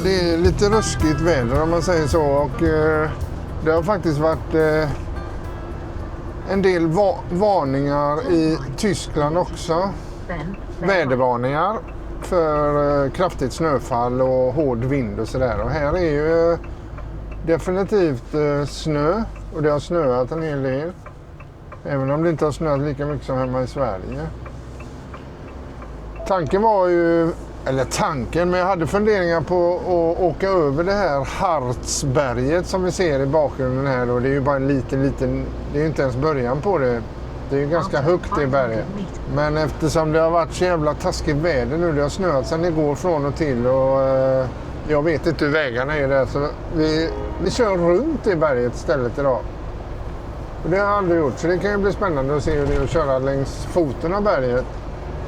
det är lite ruskigt väder om man säger så. Och det har faktiskt varit en del varningar i Tyskland också. Vädervarningar för kraftigt snöfall och hård vind och sådär. Och här är ju definitivt snö och det har snöat en hel del. Även om det inte har snöat lika mycket som hemma i Sverige. Tanken var ju, eller tanken, men jag hade funderingar på att åka över det här Hartsberget som vi ser i bakgrunden här. Och det är ju bara en liten, det är ju inte ens början på det. Det är ju ganska högt i berget. Men eftersom det har varit så jävla taskigt väder nu, det har snöat sedan igår från och till och jag vet inte hur vägarna är där, så vi kör runt i berget istället idag. Och det har jag aldrig gjort, så det kan ju bli spännande att se hur det är att köra längs foten av berget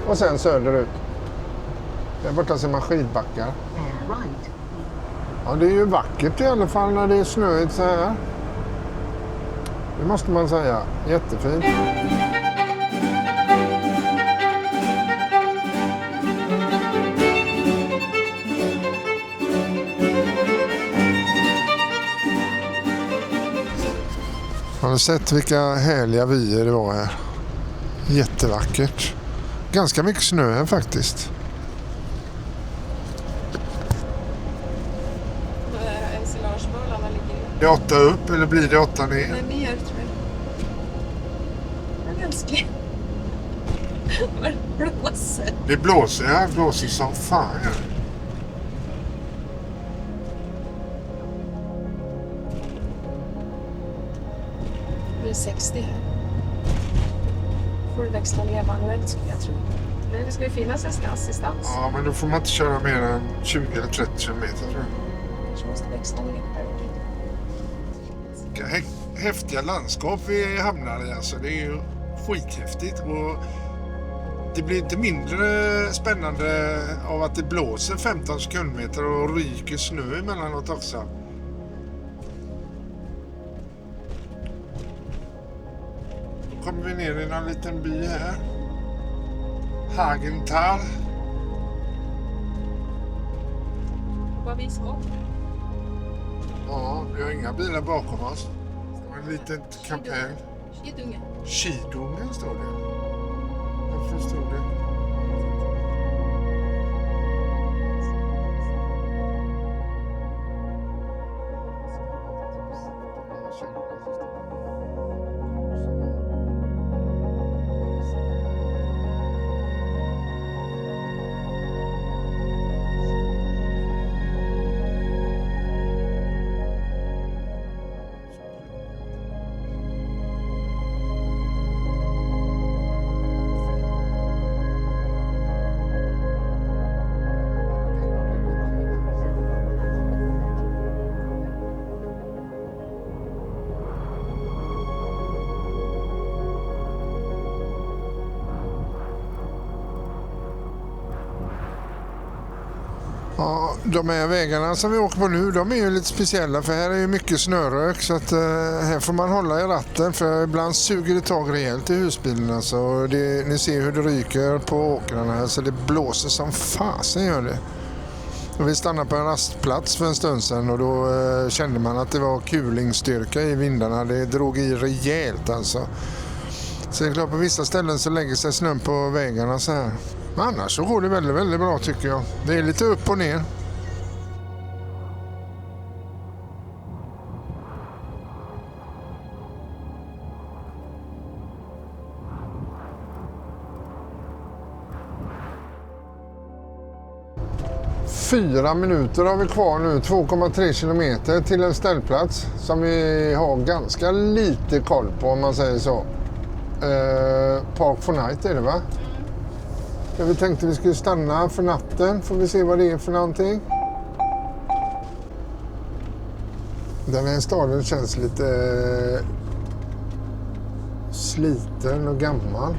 och sen söderut. Där borta ser man skidbackar. Ja, det är ju vackert i alla fall när det är snöigt så här. Det måste man säga. Jättefint. Har du sett vilka härliga vyer det var här? Jättevackert. Ganska mycket snö här faktiskt. Det är 8 upp eller blir det 8 ner? Nej, ner tror jag. Jag älskar. Vad blåser? Det blåser, ja. Det blåser som fan. Det blir 60 här. Får du växla ner manuellt skulle jag tro. Men det ska ju finnas en assistans. Ja, men då får man inte köra mer än 20 eller 30 kilometer tror jag. Så måste växla ner här. Vilka häftiga landskap vi hamnar i. Alltså, det är ju skithäftigt. Och det blir inte mindre spännande av att det blåser 15 sekundmeter och ryker snö emellanåt också. Då kommer vi ner i en liten by här. Hagenthal. Vad vi ska. Ja, vi har inga bilar bakom oss. Det var en liten kapell. Skidunge. Skidungen står det. Jag förstod det. Ja, de här vägarna som vi åker på nu, de är ju lite speciella för här är ju mycket snörök så att här får man hålla i ratten för ibland suger det tag rejält i husbilarna så ni ser hur det ryker på åkrarna så det blåser som fasen gör det. Och vi stannade på en rastplats för en stund sedan och då kände man att det var kulingstyrka i vindarna, det drog i rejält alltså. Så det är klart på vissa ställen så lägger sig snön på vägarna så här. Men annars så går det väldigt, väldigt bra tycker jag. Det är lite upp och ner. Fyra minuter har vi kvar nu, 2,3 kilometer till en ställplats som vi har ganska lite koll på om man säger så. Park for Night är det va? Ja, vi tänkte vi skulle stanna för natten, får vi se vad det är för någonting. Den här staden känns lite sliten och gammal.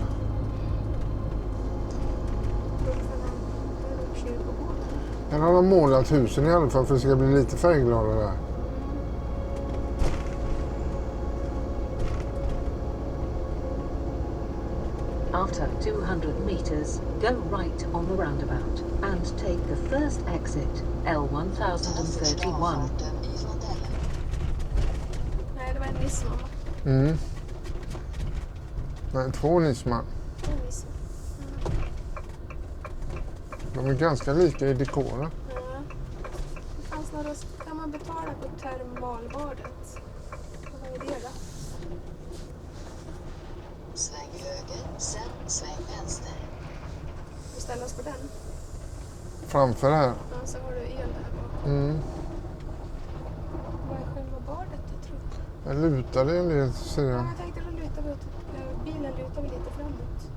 Här har de målat husen i alla fall för att det ska bli lite färgglada där. After 200 meters, go right on the roundabout and take the first exit, L1031. Nej, det var en Nisman. Mm. Nej, 2 Nisman. En Nisman. De är ganska lika i dekoren. Ja. Det fanns några, kan man betala på termalbadet? Vad är det då? Sväng höger, sen sväng vänster. Vi ställer oss på den. Framför här. Ja, så har du el där bak. Mm. Vad är själva badet då, tror jag? Jag lutade en del, ser Ja, jag. jag tänkte då lutar vi åt, bilen lutar vi lite framåt.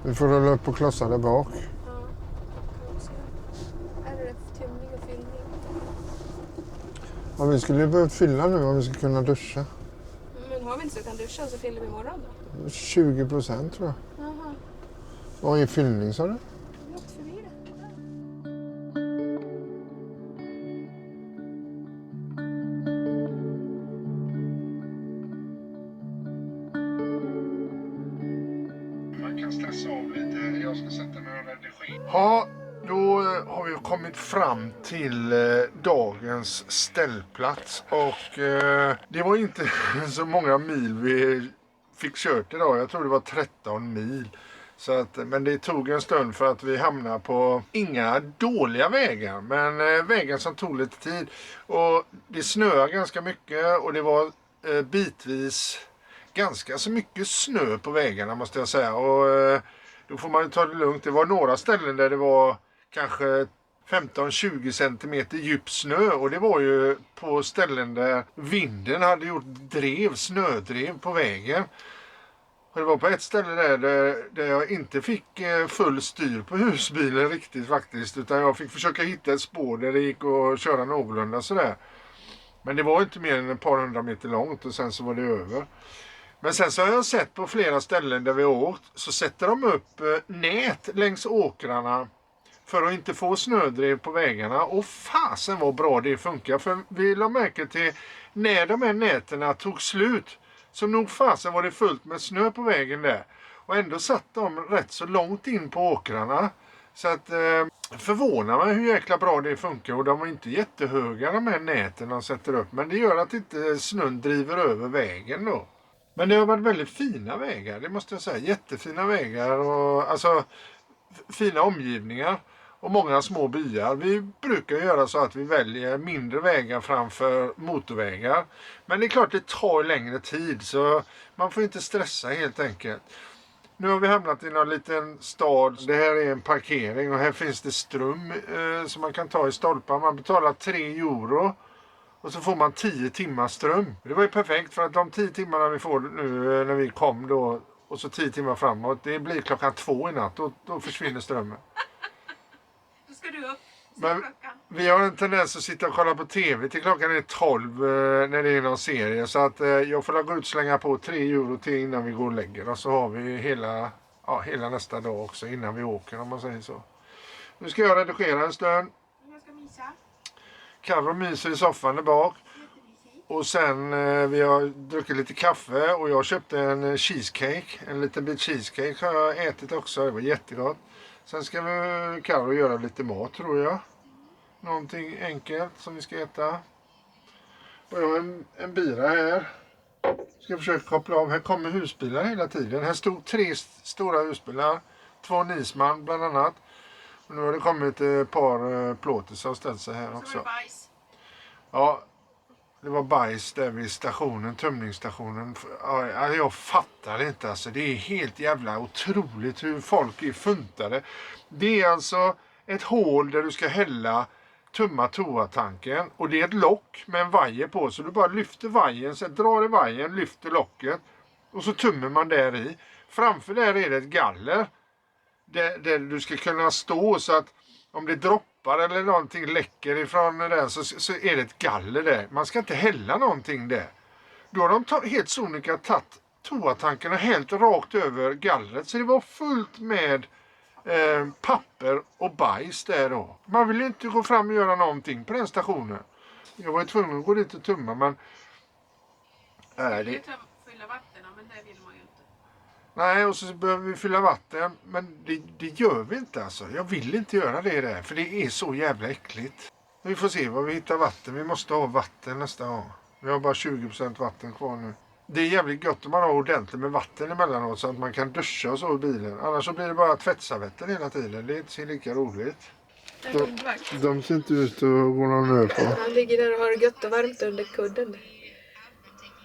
Vi får rulla upp och klossa där bak. Ja, kan vi också göra. Här är det tömning och fyllning. Ja, vi skulle ju behövt fylla nu om vi ska kunna duscha. Men har vi inte så kan duscha så fyller vi imorgon då? 20% tror jag. Jaha, Vad är fyllning, sa du? vi åkte förbi det. Man kan stressa av lite. Jag ska sätta mig och redigera. Ja, då har vi kommit fram till dagens ställplats. Och det var inte så många mil vi fick kört idag. Jag tror det var 13 mil. Så att, men det tog en stund för att vi hamnade på inga dåliga vägar. Men vägar som tog lite tid. Och det snöade ganska mycket och det var bitvis ganska så mycket snö på vägarna, måste jag säga. Och då får man ju ta det lugnt. Det var några ställen där det var kanske 15-20 centimeter djup snö. Och det var ju på ställen där vinden hade gjort snödrev på vägen. Och det var på ett ställe där jag inte fick full styr på husbilen riktigt faktiskt. Utan jag fick försöka hitta ett spår där det gick att köra någorlunda sådär. Men det var inte mer än ett par hundra meter långt och sen så var det över. Men sen så har jag sett på flera ställen där vi har åkt så sätter de upp nät längs åkrarna för att inte få snödrev på vägarna. Och fasen vad bra det funkar. För vi la märke till när de här nätena tog slut så nog fasen var det fullt med snö på vägen där. Och ändå satt de rätt så långt in på åkrarna. Så att förvånar mig hur jäkla bra det funkar. Och de var inte jättehöga de här näten de sätter upp. Men det gör att inte snön driver över vägen då. Men det har varit väldigt fina vägar, det måste jag säga. Jättefina vägar och alltså fina omgivningar och många små byar. Vi brukar göra så att vi väljer mindre vägar framför motorvägar. Men det är klart det tar längre tid så man får inte stressa helt enkelt. Nu har vi hamnat i någon liten stad. Det här är en parkering och här finns det ström som man kan ta i stolpar. Man betalar 3 euro. Och så får man 10 timmar ström. Det var ju perfekt för att de 10 timmarna vi får nu när vi kom då och så 10 timmar framåt. Det blir 2:00 i natt. Då försvinner strömmen. Då ska du upp. Men vi har en tendens att sitta och kolla på tv till klockan är 12 när det är någon serie. Så att jag får gå ut och slänga på 3 euro till innan vi går och lägger. Och så har vi hela nästa dag också innan vi åker om man säger så. Nu ska jag redigera en stund. Jag ska mysa. Carro myser i soffan där bak. Och sen vi har druckit lite kaffe och jag köpte en cheesecake. En liten bit cheesecake har jag ätit också. Det var jättegott. Sen ska vi Carro göra lite mat tror jag. Någonting enkelt som vi ska äta. Och jag har en bira här. Ska försöka koppla av. Här kommer husbilar hela tiden. Här stod 3 stora husbilar. 2 Nisman bland annat. Och nu har det kommit ett par plåter som har ställt sig här också. Så var det bajs. Ja, det var bajs där vid stationen, tömningsstationen. Ja, jag fattar inte alltså. Det är helt jävla otroligt hur folk är funtade. Det är alltså ett hål där du ska tömma toatanken. Och det är ett lock med en vajer på. Så du bara lyfter vajern, sen drar i vajern, lyfter locket. Och så tömmer man där i. Framför där är det ett galler. Där du ska kunna stå så att om det droppar eller någonting läcker ifrån den så är det ett galler där. Man ska inte hälla någonting där. Då har de helt sonika tagit toatankarna helt rakt över gallret. Så det var fullt med papper och bajs där då. Man vill inte gå fram och göra någonting på den stationen. Jag var tvungen att gå dit och tumma men... Fylla vatten, men det vill man ju inte. Nej, och så behöver vi fylla vatten. Men det gör vi inte alltså. Jag vill inte göra det där. För det är så jävla äckligt. Vi får se vad vi hittar vatten. Vi måste ha vatten nästa gång. Vi har bara 20% vatten kvar nu. Det är jävligt gott om man har ordentligt med vatten emellanåt. Så att man kan duscha och så i bilen. Annars så blir det bara tvättsavetten hela tiden. Det är inte lika roligt. De ser inte ut att gå någon nöd på. Han ligger där och har det gött och varmt under kudden.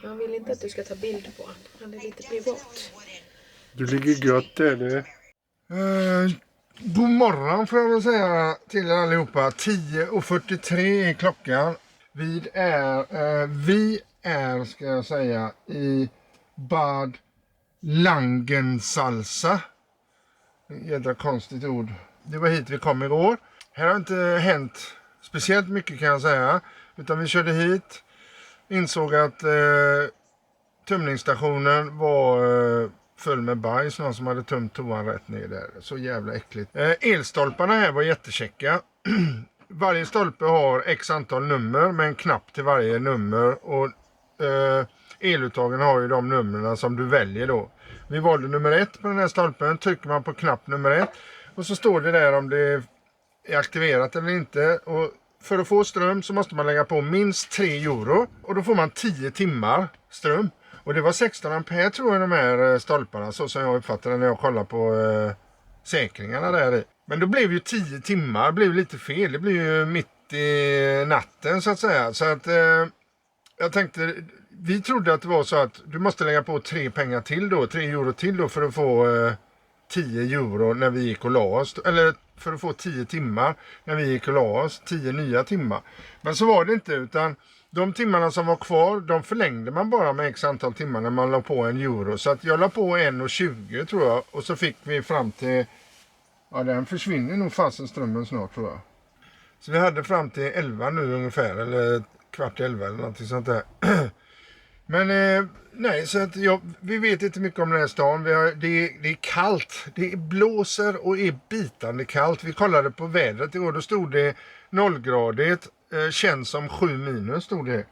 Jag vill inte att du ska ta bild på honom. Han är lite privat. Du ligger gött är det. God morgon får jag väl säga till er allihopa. 10:43 är klockan. Vi är ska jag säga i Bad Langensalza. Jädra konstigt ord. Det var hit vi kom igår. Här har inte hänt speciellt mycket kan jag säga. Utan vi körde hit. Insåg att tömningsstationen var full med bajs. Någon som hade tömt toan rätt ner där. Så jävla äckligt. Elstolparna här var jättekäcka. Varje stolpe har x antal nummer med en knapp till varje nummer. Och eluttagen har ju de numren som du väljer då. Vi valde nummer 1 på den här stolpen. Trycker man på knapp nummer 1. Och så står det där om det är aktiverat eller inte. Och för att få ström så måste man lägga på minst 3 euro. Och då får man 10 timmar ström. Och det var 16 ampere tror jag de här stolparna. Så som jag uppfattade när jag kollade på säkringarna där i. Men då blev ju 10 timmar blev lite fel. Det blev ju mitt i natten så att säga. Så att jag tänkte, vi trodde att det var så att du måste lägga på 3 pengar till då. 3 euro till då för att få 10 euro när vi gick och la oss. Eller för att få 10 timmar när vi gick och la oss. 10 nya timmar. Men så var det inte utan de timmarna som var kvar, de förlängde man bara med x antal timmar när man la på 1 euro. Så att jag la på 1,20 tror jag. Och så fick vi fram till, ja den försvinner nog fast strömmen snart tror jag. Så vi hade fram till 11 nu ungefär, eller 10:15 eller någonting sånt där. Men nej, så att vi vet inte mycket om den här stan. Det är kallt, det blåser och är bitande kallt. Vi kollade på vädret igår, då stod det 0-gradigt, känns som 7 minus stod det.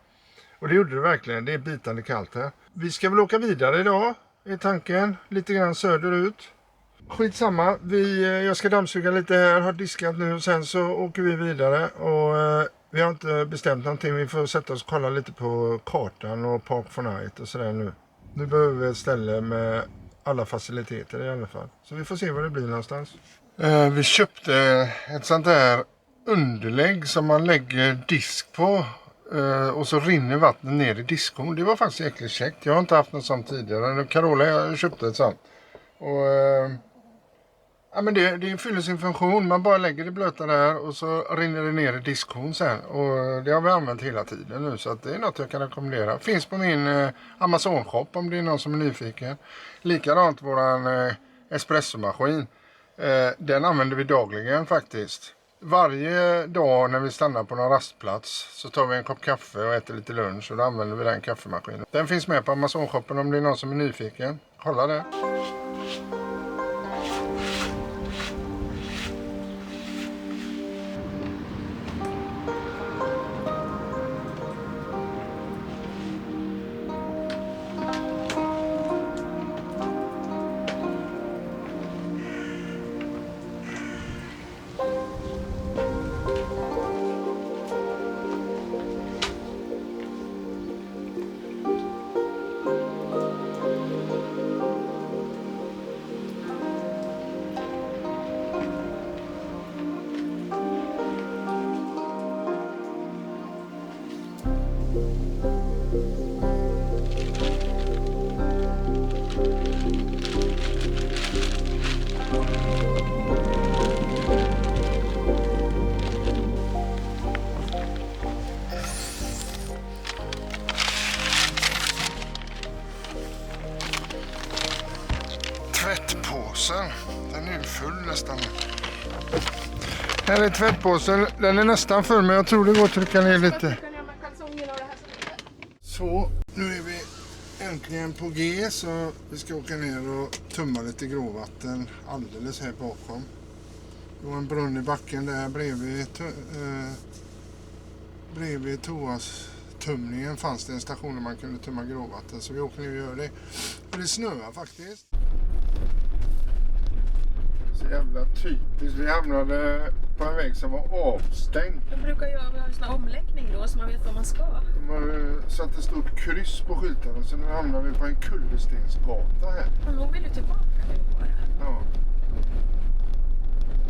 Och det gjorde det verkligen, det är bitande kallt här. Vi ska väl åka vidare idag, är tanken, lite grann söderut. Skitsamma, jag ska dammsuga lite här, har diskat nu och sen så åker vi vidare. Och vi har inte bestämt någonting, vi får sätta oss och kolla lite på kartan och Park for Night och sådär nu. Nu behöver vi ett ställe med alla faciliteter i alla fall. Så vi får se vad det blir någonstans. Vi köpte ett sånt där underlägg som man lägger disk på. Och så rinner vattnet ner i diskon. Det var faktiskt jäkligt käckt. Jag har inte haft något sånt tidigare. Carola köpte ett sånt. Och ja, men det fyller sin funktion. Man bara lägger det blöta där och så rinner det ner i diskon sen. Och det har vi använt hela tiden nu. Så att det är något jag kan rekommendera. Finns på min Amazon-shop om det är någon som är nyfiken. Likadant våran espressomaskin. Den använder vi dagligen faktiskt. Varje dag när vi stannar på någon rastplats så tar vi en kopp kaffe och äter lite lunch och då använder vi den kaffemaskinen. Den finns med på Amazon-shoppen om det är någon som är nyfiken. Kolla det. Tvättpåsen, den är ju full nästan. Här är tvättpåsen, den är nästan full men jag tror det går att trycka ner lite. Så, nu är vi äntligen på G så vi ska åka ner och tumma lite gråvatten alldeles här bakom. Det var en brunn i backen där bredvid toastumningen fanns det en station där man kunde tumma gråvatten så vi åker ner och gör det. Och det snöar faktiskt. Så jävla typiskt. Vi hamnade på en väg som var avstängd. Jag brukar göra en sån här omläggning då så man vet vad man ska. De har satt ett stort kryss på skyltarna så nu hamnar vi på en kullerstensgata här. Och nog vill du tillbaka nu bara. Ja.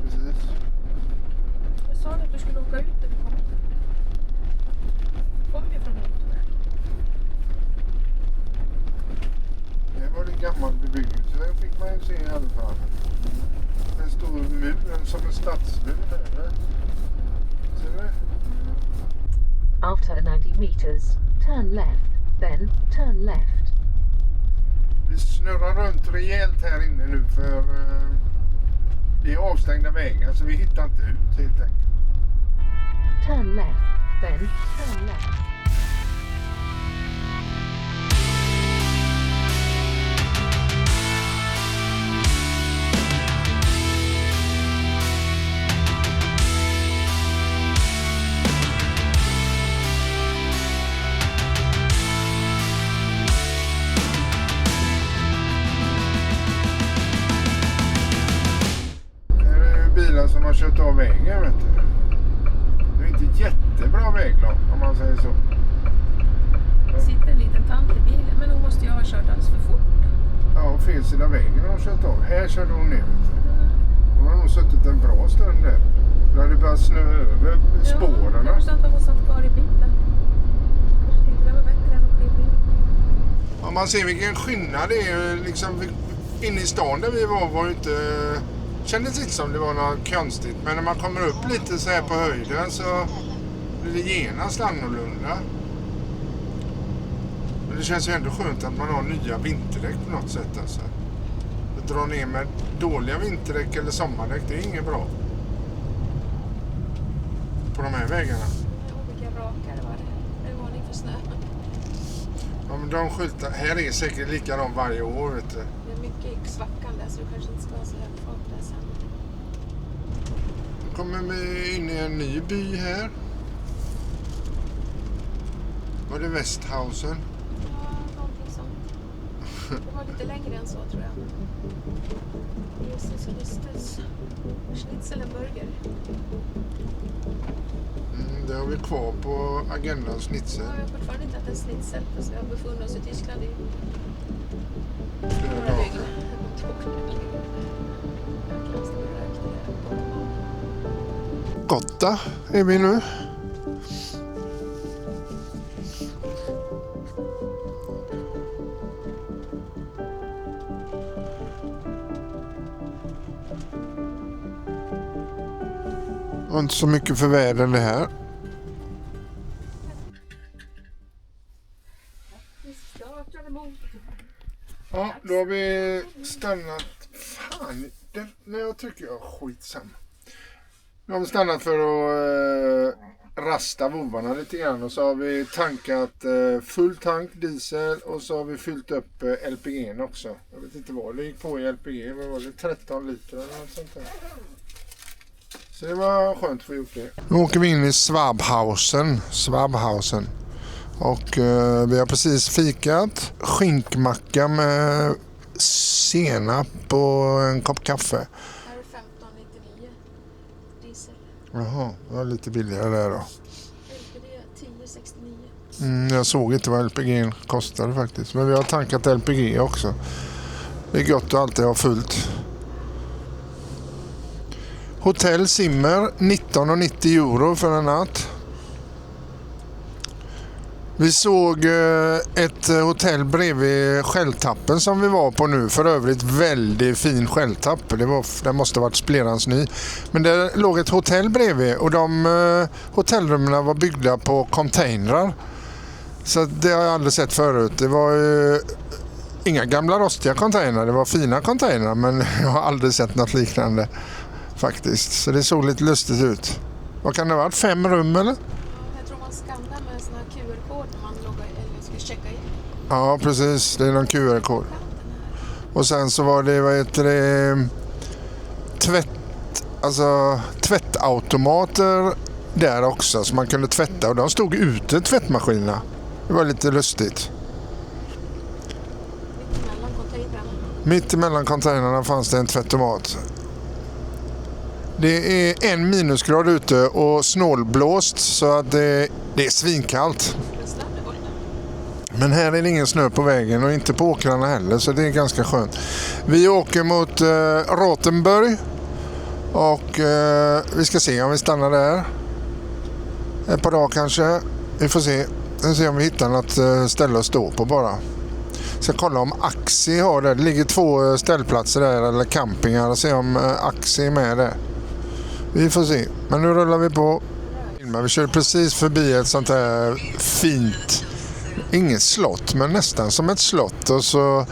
Precis. Jag sa att du skulle åka ut när vi kom. Kom ju från motorväg. Det var det gammal bebyggelse. Den fick man ju se i alla fall. En stor mur, som en stadsmur där. Ser du det? After 90 meters, turn left, then turn left. Vi snurrar runt rejält här inne nu för det är avstängda vägar så vi hittar inte ut helt enkelt. Turn left, then turn left. Bilar som har kört av vägen, vet du. Det är inte jättebra väglag om man säger så. Det sitter en liten tant i bilen men hon måste ju ha kört alldeles för fort. Ja, fel sida vägen har hon kört av. Här körde hon ner. Hon har nog suttit en bra stund där. Då hade det börjat snö över spåren. Jag förstår inte att hon satt kvar i bilen. Kanske tänkte det var bättre än att kliva in. Ja, man ser vilken skillnad det är. Liksom, inne i stan där vi var ju inte... Kändes inte som det var något konstigt. Men när man kommer upp lite så här på höjden så blir det genast annorlunda. Men det känns ju ändå skönt att man har nya vinterdäck på något sätt. Alltså. Att dra ner med dåliga vinterdäck eller sommardäck, det är inget bra. På de här vägarna. Vilka rakare var det? Det var varning för snö. Ja, men de skyltar, här är säkert likadant varje år, vet du. Det är mycket i svackan där så du kanske inte ska ha så hög fart där sen. Nu kommer vi in i en ny by här. Var det Westhausen? Ja, någonting sånt. Det var lite längre än så tror jag. Jesus Kristus. Schnitzelenburger. Det har vi kvar på agendan, schnitzel. Ja, jag har fortfarande inte ätit en schnitzel fast vi har befunnit oss i Tyskland i Flera några dagar. dygn. Gotta är vi nu. Och inte så mycket för väder det här. Ja, då har vi stannat. Fan, när jag trycker jag skitsamma. Nu har vi stannat för att rasta vovarna lite grann och så har vi tankat full tank diesel och så har vi fyllt upp LPG också. Jag vet inte vad det gick på i LPG, vad var det? 13 liter eller något sånt där. Så det var skönt att få gjort det. Nu åker vi in i Schwabhausen. Och vi har precis fikat. Skinkmacka med senap och en kopp kaffe. Här är 15,99 diesel. Jaha, det var lite billigare där då. LPG 10,69. Jag såg inte vad LPG kostade faktiskt. Men vi har tankat LPG också. Det är gott att alltid ha fullt. Hotell Zimmer 19,90 euro för en natt. Vi såg ett hotell bredvid Skälltappen som vi var på nu. För övrigt väldigt fin Skälltapp. Det måste ha varit splerans ny. Men det låg ett hotell bredvid och de hotellrummen var byggda på containrar. Så det har jag aldrig sett förut. Det var inga gamla rostiga containrar. Det var fina containrar men jag har aldrig sett något liknande faktiskt. Så det såg lite lustigt ut. Vad kan det ha varit? 5 rum eller? Jag tror man skannar med en sån här QR-kod när man loggar eller ska checka in. Ja, precis. Det är någon QR-kod. Och sen så var det, tvättautomater där också. Så man kunde tvätta och de stod ute, tvättmaskinerna. Det var lite lustigt. Mellan containrarna. Mitt emellan containrarna fanns det en tvättomat. Det är 1 minusgrad ute och snålblåst så att det är svinkallt. Men här är det ingen snö på vägen och inte på åkrarna heller, så det är ganska skönt. Vi åker mot Rothenburg och vi ska se om vi stannar där ett par dagar kanske. Vi får se. Vi får se om vi hittar något ställe att stå på bara. Ska kolla om Axi har det. Det ligger 2 ställplatser där, eller campingar, och se om Axi är med där. Vi får se. Men nu rullar vi på. Vi kör precis förbi ett sånt här fint, ingen slott men nästan som ett slott, och så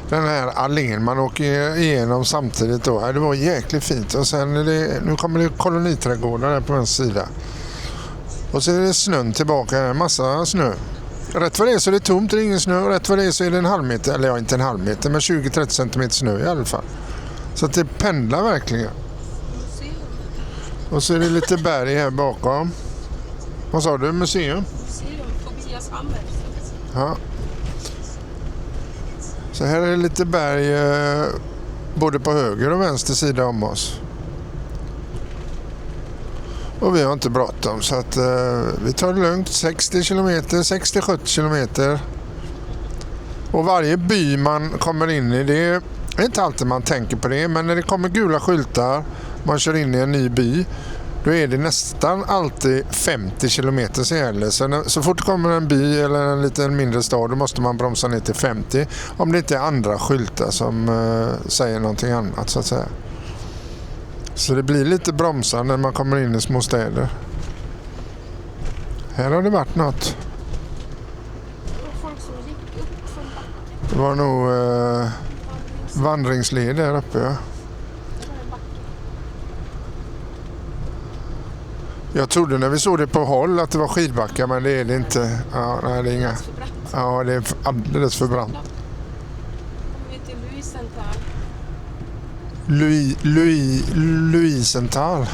den här allén man åker igenom samtidigt då. Det var jäkligt fint. Och sen är det, nu kommer det koloniträdgårdar där på en sida. Och så är det snön tillbaka här, massa snö. Rätt vad det är så är det tomt, det är ingen snö. Rätt vad det är så är det en halv meter, eller ja, inte en halv meter, men 20-30 centimeter snö i alla fall. Så att det pendlar verkligen. Och så är det lite berg här bakom. Vad sa du? Museum? Museum, Tobias Hammer. Ja. Så här är det lite berg både på höger och vänster sida om oss. Och vi har inte bråttom så att vi tar det lugnt. 60 kilometer, 60-70 kilometer. Och varje by man kommer in i, det är inte alltid man tänker på det, men när det kommer gula skyltar, man kör in i en ny by, då är det nästan alltid 50 kilometer som gäller. Så fort det kommer en by eller en liten mindre stad, då måste man bromsa ner till 50. Om det inte är andra skyltar som säger någonting annat så att säga. Så det blir lite bromsar när man kommer in i små städer. Här har det varit något. Folk som gick upp från backen. Det var nog vandringsled där uppe. Ja. Jag trodde när vi såg det på håll att det var skidbackar, men det är det inte. Ja, nej, det är inga. Ja, det är alldeles för brant. Louisenthal.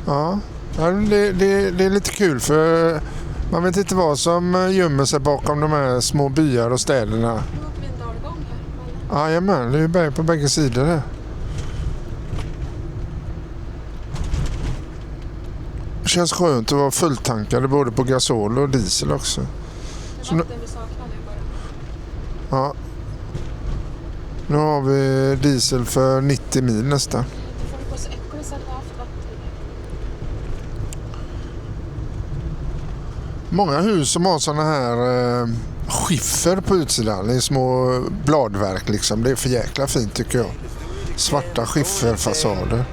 Ja, det är lite kul för man vet inte vad som gömmer sig bakom de här små byar och städerna. Ja, jajamän, det är berg på bägge sidor här. Det känns skönt att vara fulltankade både på gasol och diesel också. Så nu, ja. Nu har vi diesel för 90 mil nästan. Många hus som har såna här skiffer på utsidan. Det är små bladverk liksom. Det är för jäkla fint tycker jag. Svarta skifferfasader.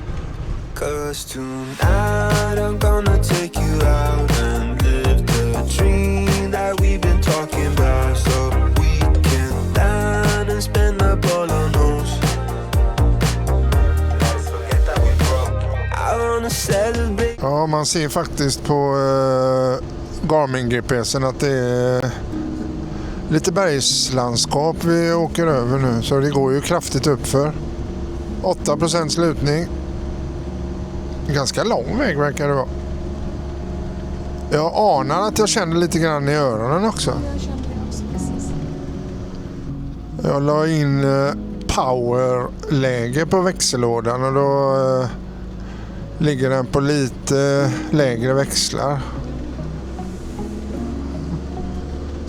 'Cause tonight I'm gonna take you out and live the dream that we've been talking about, so we can dine and spend up all on us. I wanna celebrate. Ja, man ser faktiskt på Garmin-GPSen att det är lite bergslandskap vi åker över nu, så det går ju kraftigt uppför. 8% slutning. Ganska lång väg verkar det vara. Jag anar att jag känner lite grann i öronen också. Jag kände det också precis. Jag la in powerläge på växellådan och då ligger den på lite lägre växlar.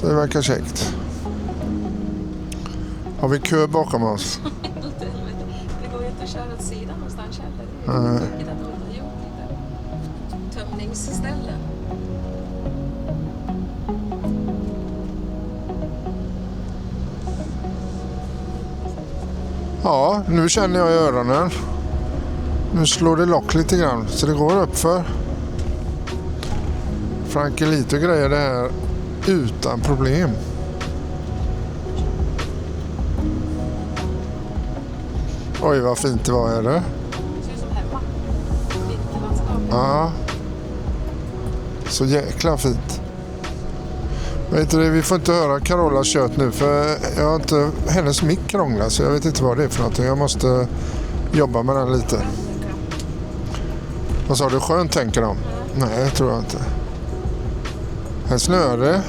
Så det verkar käckt. Har vi kö bakom oss? Det går ju inte att köra åt sidan någonstans heller. Det är viktigt att de har gjort lite tömningsställen. Ja, nu känner jag i öronen. Nu slår det lock lite grann så det går upp för. Frankelito grejer det här utan problem. Oj, vad fint det var, är det? Det ser ut som hemma. Vinterlandskap. Ja. Så jäkla fint. Vet du, vi får inte höra Carolas kött nu för jag har inte hennes mick krånglar så jag vet inte vad det är för någonting. Jag måste jobba med den lite. Vad sa du? Skönt tänker de? Nej, det tror jag inte. Här snöar det.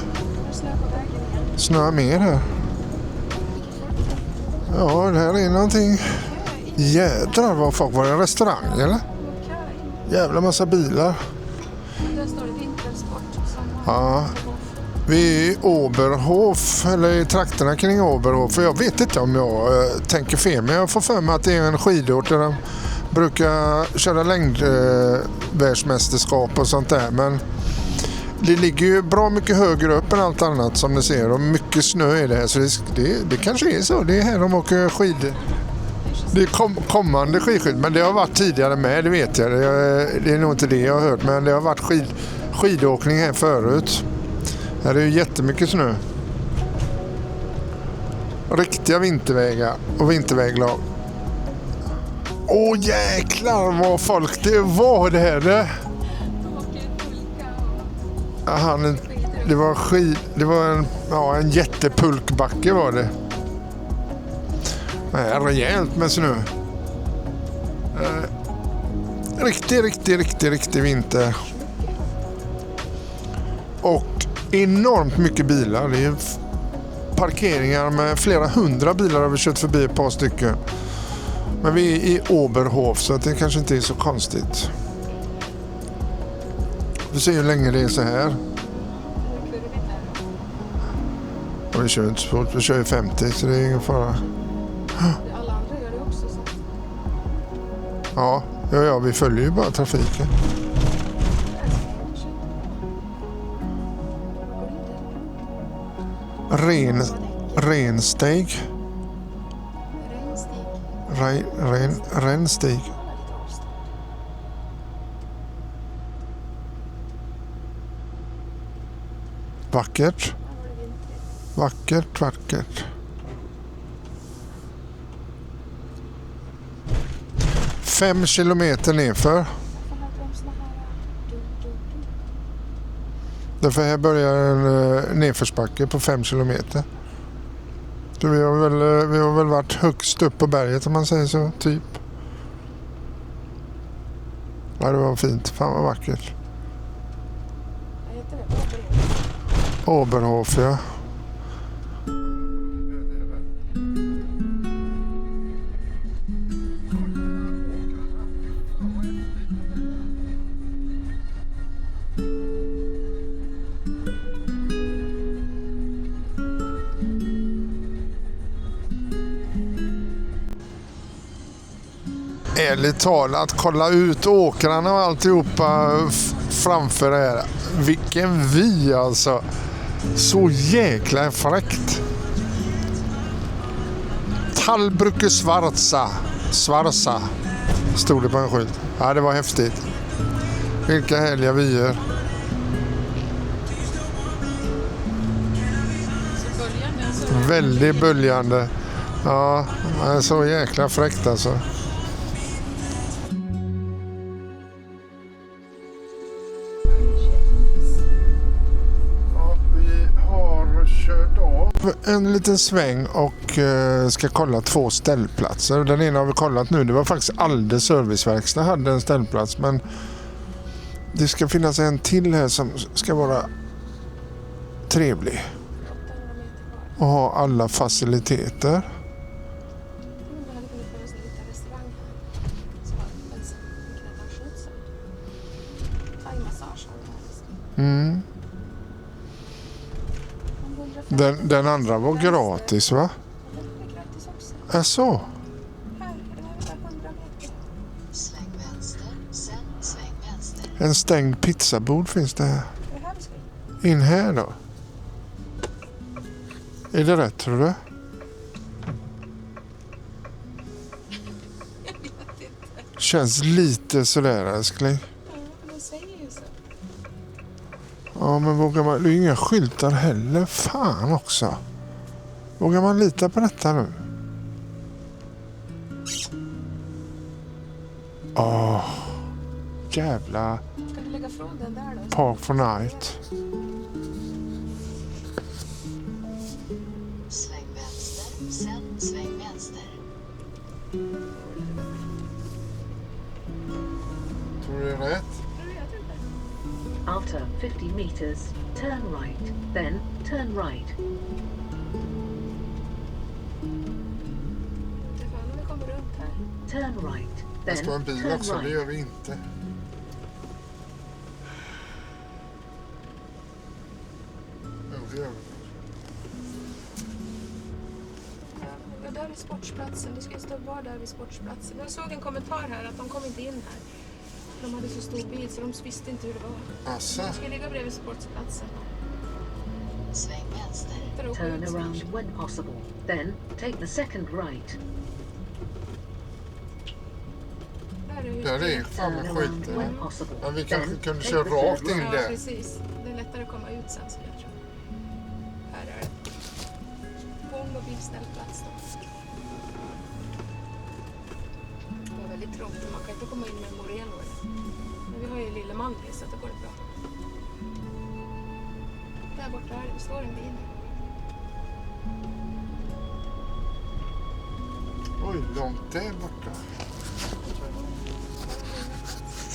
Snöar mer här. Ja, det här är någonting. Jädrar vad folk var i en restaurang eller? Okej. Jävla massa bilar. Där står det vintersport. Ja. Vi är i Oberhof, eller i trakterna kring Oberhof. För jag vet inte om jag tänker fel, men jag får för mig att det är en skidort där de brukar köra längdvärldsmästerskap och sånt där. Men det ligger ju bra mycket högre upp än allt annat som ni ser. Och mycket snö är det här, så det kanske är så. Det är här de åker skidor. Det är kommande skidskydd, men det har varit tidigare med, det vet jag. Det är nog inte det jag har hört, men det har varit skidåkning här förut. Här är ju jättemycket snö. Riktiga vintervägar och vinterväglag. Åh jäklar vad folk det var det här. Det var det var en jättepulkbacke var det. Rejält med snö. Riktig vinter. Och enormt mycket bilar. Det är parkeringar med flera hundra bilar har vi kört förbi ett par stycken. Men vi är i Oberhof så det kanske inte är så konstigt. Vi ser hur länge det är så här. Och vi kör inte så fort, vi kör ju 50 så det är ingen fara. Alla andra gör det också. Så. Ja, vi följer ju bara trafiken. Renstig. Renstig. Vackert. 5 kilometer nerför. Därför här börjar en nedförsbacke på 5 kilometer. Så vi har väl varit högst upp på berget om man säger så, typ. Ja, det var fint. Fan vad vackert. Oberhof, ja. Ärligt talat, kolla ut åkrarna och alltihopa framför det här. Vilken vy alltså. Så jäkla fräckt. Talbrücke Schwarza stod det på en skylt. Ja, det var häftigt. Vilka härliga vyer. Väldigt böljande. Ja, så jäkla fräckt alltså. En liten sväng och ska kolla 2 ställplatser. Den ena har vi kollat nu. Det var faktiskt Alde serviceverkstad hade en ställplats. Men det ska finnas en till här som ska vara trevlig. Och ha alla faciliteter. Mm. Den andra var gratis, va? Är så? Sväng vänster, sen sväng vänster. En stängd pizzabord finns det här. In här då. Är det rätt, tror du? Känns lite sådär, älskling. Ja, men vågar man... Det är inga skyltar heller. Fan också. Vågar man lita på detta nu? Jävla... Ska du lägga från den där då? Park for night. Sväng vänster, sen sväng vänster. Tror du det är rätt? After 50 meters, turn right, then turn right. Om vi kommer runt här. turn right, Det then står en bil turn också, det right. gör vi inte. Jo, det gör vi. Ja, där är sportsplatsen. Det ska ju stå bara där vid sportsplatsen. Jag såg en kommentar här att de kom inte in här. De hade så stor bil så de visste inte hur det var. Asså? De ska ligga bredvid sportsplatsen. Sväng vänster. För att åka Turn ut snart. around when possible, then take the second right. Där är fan Turn med around skiten. when possible, Men vi kanske then kunde take köra the third rakt in right. Ja, där. precis. Det är lättare att komma ut sen skulle jag tro. Här är det. Gång- och bilställplats då. Det var väldigt trångt och man kan inte komma in med en Moreno. Men vi har ju lille Mandy så det går det bra. Där borta är det står en bil. Oj, långt där borta.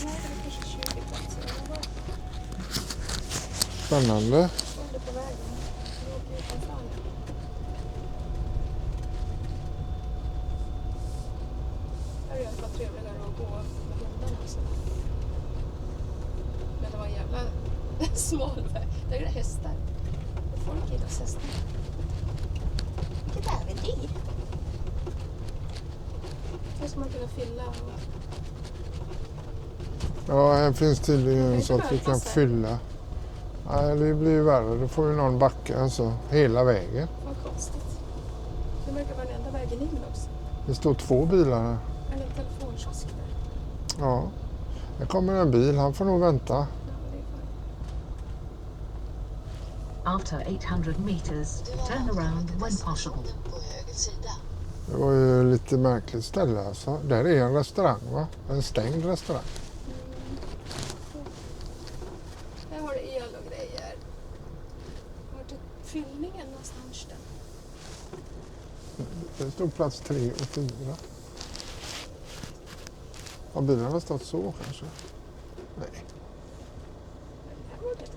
Nej, det är kanske 20 platser. Det var Spännande. under på vägen. Vi åker utanför. Här är det i alla fall trevligare att gå med hundarna och så. Men det var en jävla smal väg. Där är det hästar. Folk gillar hästar. Vilket äventyr. Här ska man kunna fylla och... Ja, här finns tydligen så att vi kan fylla. Nej, det blir ju värre. Då får ju någon backa alltså, hela vägen. Vad konstigt. Det verkar vara den enda vägen in också. Det står 2 bilar här. Eller en telefonkiosk där. Ja, här kommer en bil. Han får nog vänta. Ja, det är fan. After 800 meters, turn around when possible. På höger sida. Det var ju lite märkligt ställe alltså. Där är en restaurang va? En stängd restaurang. Här har det el och grejer. Vart är fyllningen någonstans där? Det stod plats 3 och 4. Har bilarna stått så kanske? Nej. Här var det okej.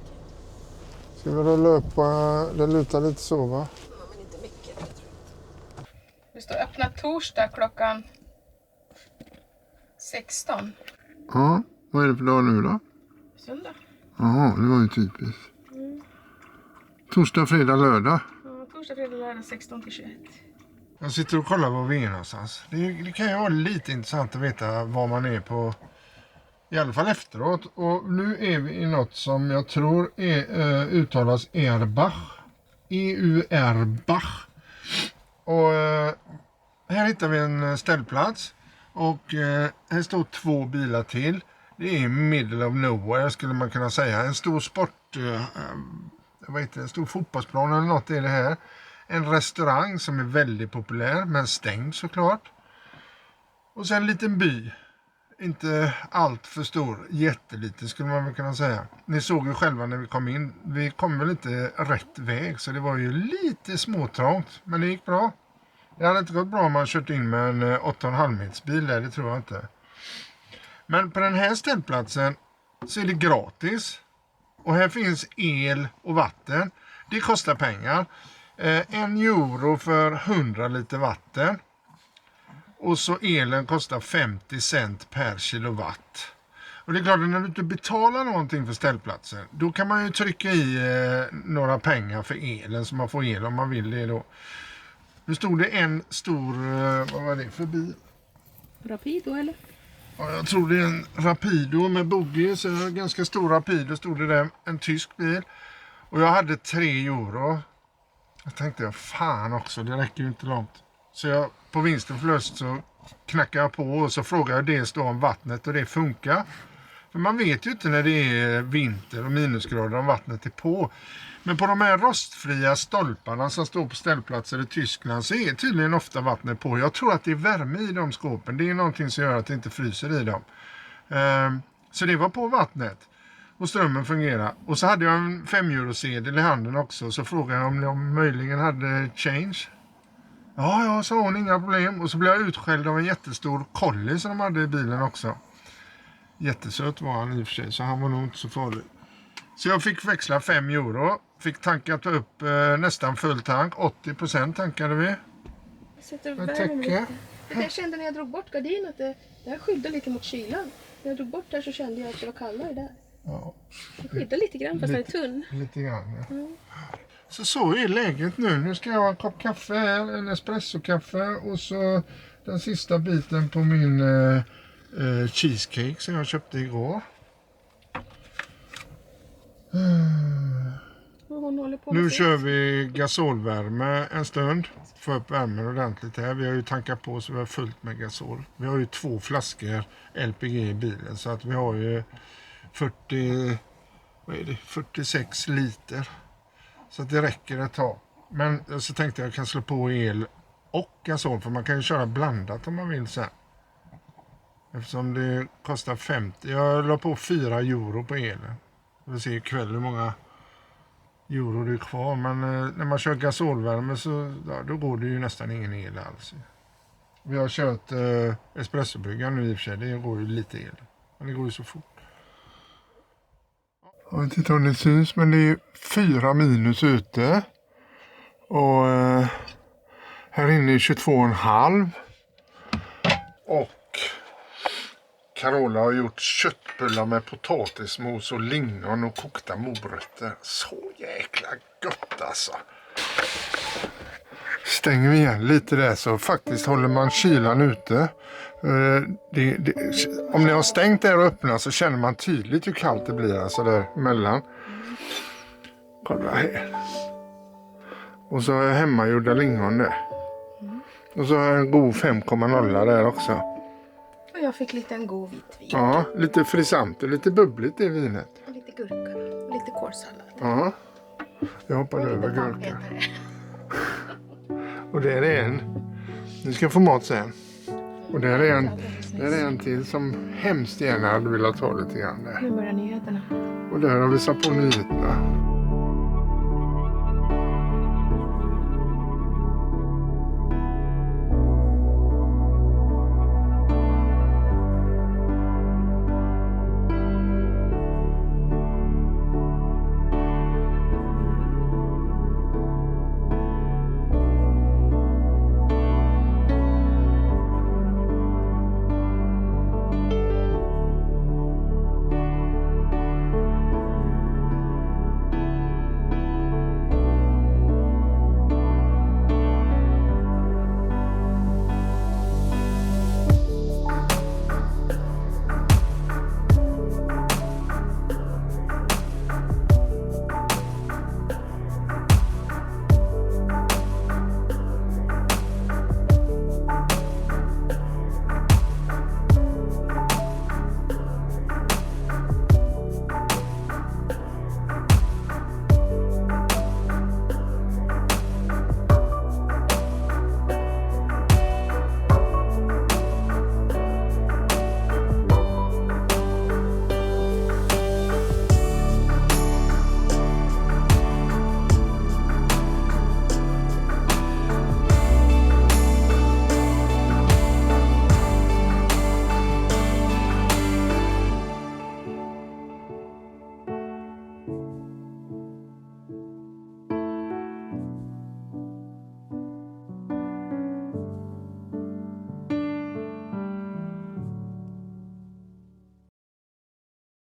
Ska vi rulla upp och det lutar lite så va? Ja, men inte mycket. Jag tror inte. Det står öppna torsdag klockan 16. Ja, vad är det för dag nu då? Söndag. Jaha, det var ju typiskt. Torsdag, fredag, lördag. Ja, torsdag, fredag, lördag 16 till 21. Jag sitter och kollar var vi är någonstans. Det kan ju vara lite intressant att veta var man är på, i alla fall efteråt. Och nu är vi i något som jag tror uttalas Erbach. Eurbach. Och här hittar vi en ställplats. Och här står 2 bilar till. Det är middle of nowhere skulle man kunna säga. En stor en stor fotbollsplan eller något är det här. En restaurang som är väldigt populär men stängd såklart. Och sen en liten by. Inte allt för stor, jätteliten skulle man väl kunna säga. Ni såg ju själva när vi kom in. Vi kom väl inte rätt väg så det var ju lite småtrångt. Men det gick bra. Det hade inte gått bra om man kört in med en 8,5 meters bil där, det tror jag inte. Men på den här ställplatsen så är det gratis. Och här finns el och vatten. Det kostar pengar. 1 euro för 100 liter vatten. Och så elen kostar 50 cent per kilowatt. Och det är klart att när du inte betalar någonting för ställplatsen. Då kan man ju trycka i några pengar för elen så man får el om man vill det då. Nu stod det en stor, vad var det för bil? Rapido eller? Ja, jag tror det är en Rapido med bogey, så ganska stor Rapido stod det där, en tysk bil. Och jag hade 3 euro. Jag tänkte, fan också, det räcker ju inte långt. Så jag, på vinst och förlust så knackade jag på och så frågade jag dels då om vattnet och det funkar. För man vet ju inte när det är vinter och minusgrader om vattnet är på. Men på de här rostfria stolparna som står på ställplatser i Tyskland så är tydligen ofta vattnet på. Jag tror att det är värme i de skåpen. Det är någonting som gör att det inte fryser i dem. Så det var på vattnet. Och strömmen fungerar. Och så hade jag en 5-eurosedel i handen också. Så frågade jag om de möjligen hade change. Ja, sa hon, inga problem. Och så blev jag utskälld av en jättestor collie som de hade i bilen också. Jättesöt var han i och för sig, så han var nog inte så farlig. Så jag fick växla 5 euro. Fick tankat upp nästan full tank. 80% tankade vi. Jag sätter Jag värmen täcker. lite. Jag kände när jag drog bort gardinen att det här skyddar lite mot kylan. När jag drog bort där så kände jag att det var kallare där. Ja, Det skyddar lite grann fast den är tunn. lite grann. Ja. Så är läget nu. Nu ska jag ha en kopp kaffe här, en espressokaffe och så den sista biten på min cheesecake som jag köpte igår. Och hon håller på med Nu sitt. kör vi gasolvärme en stund. Få upp värmen ordentligt här. Vi har ju tankat på så vi har fullt med gasol. Vi har ju 2 flaskor LPG i bilen så att vi har ju 46 liter. Så att det räcker ett tag. Men så tänkte jag kan slå på el och gasol för man kan ju köra blandat om man vill sen. Eftersom det kostar 50. Jag la på 4 euro på elen. Vi får se ikväll hur många euro det är kvar. Men när man kör gasolvärme så då går det ju nästan ingen el alls. Vi har kört espressobryggaren nu i och för sig. Det går ju lite el. Men det går ju så fort. Jag vet inte om det syns men det är 4 minus ute. Och här inne är 22,5. Och Carola har gjort köttbullar med potatismos och lingon och kokta morötter. Så jäkla gott alltså. Stänger vi igen lite där så faktiskt håller man kylan ute. Om ni har stängt där och öppnat så känner man tydligt hur kallt det blir alltså där emellan. Kolla här. Och så har jag hemmagjorda lingon där. Och så har jag en god 5,0 där också. Och jag fick lite en god vitvin. Ja, lite frisant och lite bubbligt i vinet. Och lite gurka och lite kålsallad. Ja, jag hoppade över gurkan. Och där är en. Ni ska få mat sen. Och där är en till som hemskt gärna hade velat ta lite grann där. Nu börjar nyheterna. Och där har vi satt på nyheterna.